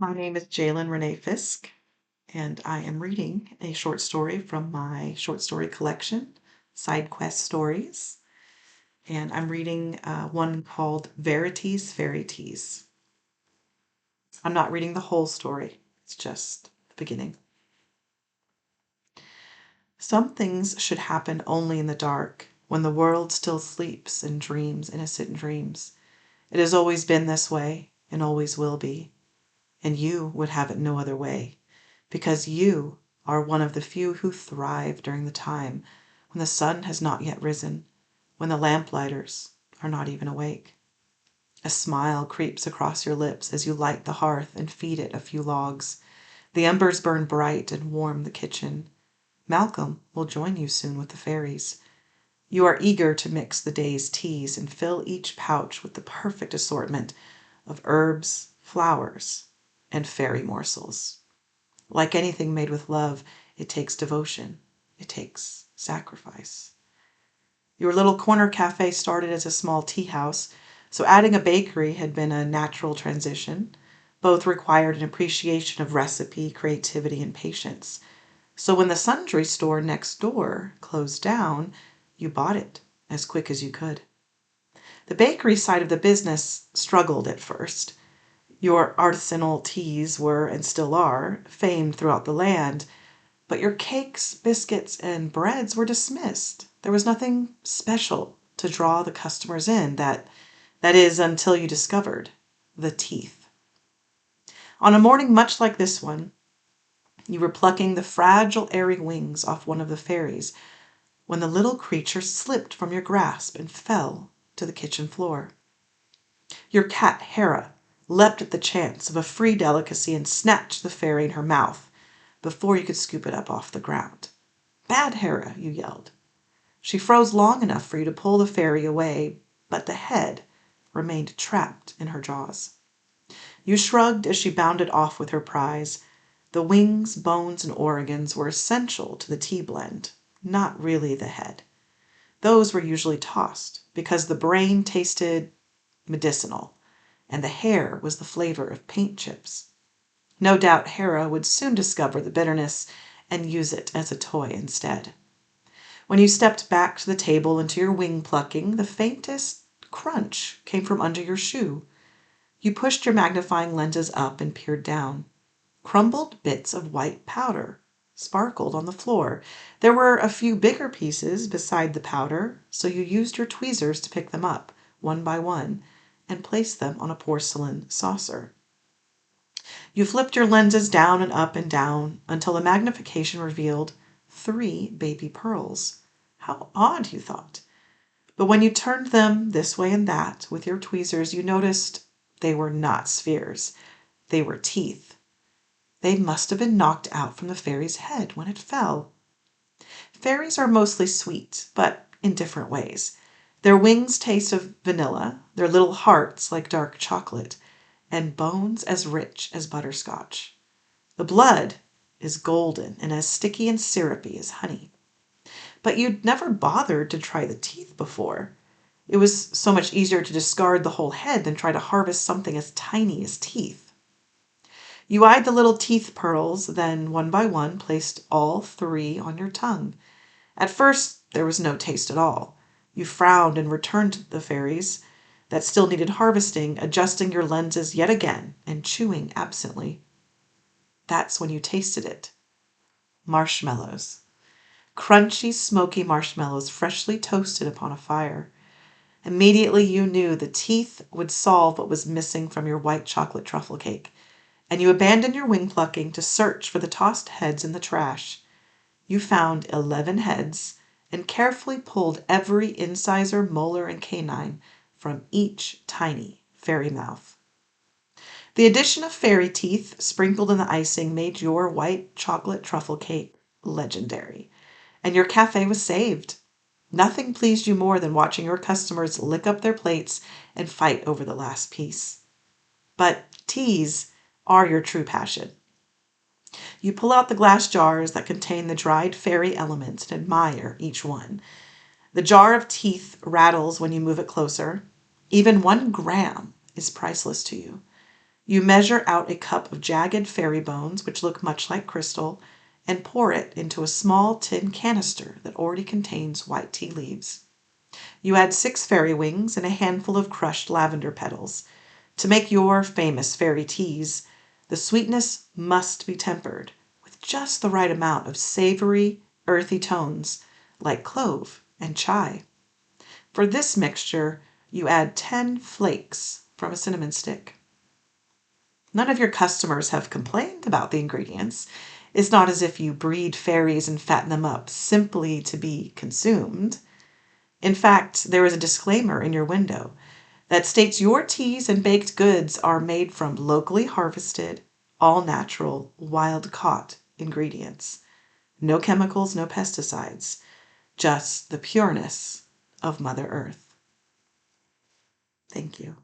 My name is Jalen Renee Fisk, and I am reading a short story from my short story collection, Side Quest Stories. And I'm reading one called Veritys, Veritys. I'm not reading the whole story, it's just the beginning. Some things should happen only in the dark, when the world still sleeps and dreams innocent dreams. It has always been this way, and always will be. And you would have it no other way, because you are one of the few who thrive during the time when the sun has not yet risen, when the lamplighters are not even awake. A smile creeps across your lips as you light the hearth and feed it a few logs. The embers burn bright and warm the kitchen. Malcolm will join you soon with the fairies. You are eager to mix the day's teas and fill each pouch with the perfect assortment of herbs, flowers, and fairy morsels. Like anything made with love, it takes devotion. It takes sacrifice. Your little corner cafe started as a small tea house, so adding a bakery had been a natural transition. Both required an appreciation of recipe, creativity, and patience. So when the sundry store next door closed down, you bought it as quick as you could. The bakery side of the business struggled at first. Your artisanal teas were, and still are, famed throughout the land, but your cakes, biscuits, and breads were dismissed. There was nothing special to draw the customers in, that is, until you discovered the teeth. On a morning much like this one, you were plucking the fragile airy wings off one of the fairies when the little creature slipped from your grasp and fell to the kitchen floor. Your cat Hera leapt at the chance of a free delicacy and snatched the fairy in her mouth before you could scoop it up off the ground. "Bad Hera!" you yelled. She froze long enough for you to pull the fairy away, but the head remained trapped in her jaws. You shrugged as she bounded off with her prize. The wings, bones, and organs were essential to the tea blend, not really the head. Those were usually tossed because the brain tasted medicinal, and the hair was the flavor of paint chips. No doubt Hera would soon discover the bitterness and use it as a toy instead. When you stepped back to the table and to your wing plucking, the faintest crunch came from under your shoe. You pushed your magnifying lenses up and peered down. Crumbled bits of white powder sparkled on the floor. There were a few bigger pieces beside the powder, so you used your tweezers to pick them up, one by one, and place them on a porcelain saucer. You flipped your lenses down and down until the magnification revealed 3 baby pearls. How odd, you thought. But when you turned them this way and that with your tweezers, you noticed they were not spheres. They were teeth. They must have been knocked out from the fairy's head when it fell. Fairies are mostly sweet, but in different ways. Their wings taste of vanilla, their little hearts like dark chocolate, and bones as rich as butterscotch. The blood is golden and as sticky and syrupy as honey. But you'd never bothered to try the teeth before. It was so much easier to discard the whole head than try to harvest something as tiny as teeth. You eyed the little teeth pearls, then one by one placed all 3 on your tongue. At first there was no taste at all. You frowned and returned the fairies that still needed harvesting, adjusting your lenses yet again and chewing absently. That's when you tasted it. Marshmallows. Crunchy, smoky marshmallows freshly toasted upon a fire. Immediately you knew the teeth would solve what was missing from your white chocolate truffle cake, and you abandoned your wing plucking to search for the tossed heads in the trash. You found 11 heads and carefully pulled every incisor, molar, and canine from each tiny fairy mouth. The addition of fairy teeth sprinkled in the icing made your white chocolate truffle cake legendary, and your cafe was saved. Nothing pleased you more than watching your customers lick up their plates and fight over the last piece. But teas are your true passion. You pull out the glass jars that contain the dried fairy elements and admire each one. The jar of teeth rattles when you move it closer. Even 1 gram is priceless to you. You measure out a cup of jagged fairy bones, which look much like crystal, and pour it into a small tin canister that already contains white tea leaves. You add 6 fairy wings and a handful of crushed lavender petals. To make your famous fairy teas, the sweetness must be tempered with just the right amount of savory, earthy tones like clove and chai. For this mixture, you add 10 flakes from a cinnamon stick. None of your customers have complained about the ingredients. It's not as if you breed fairies and fatten them up simply to be consumed. In fact, there is a disclaimer in your window that states your teas and baked goods are made from locally harvested, all-natural, wild-caught ingredients. No chemicals, no pesticides, just the pureness of Mother Earth. Thank you.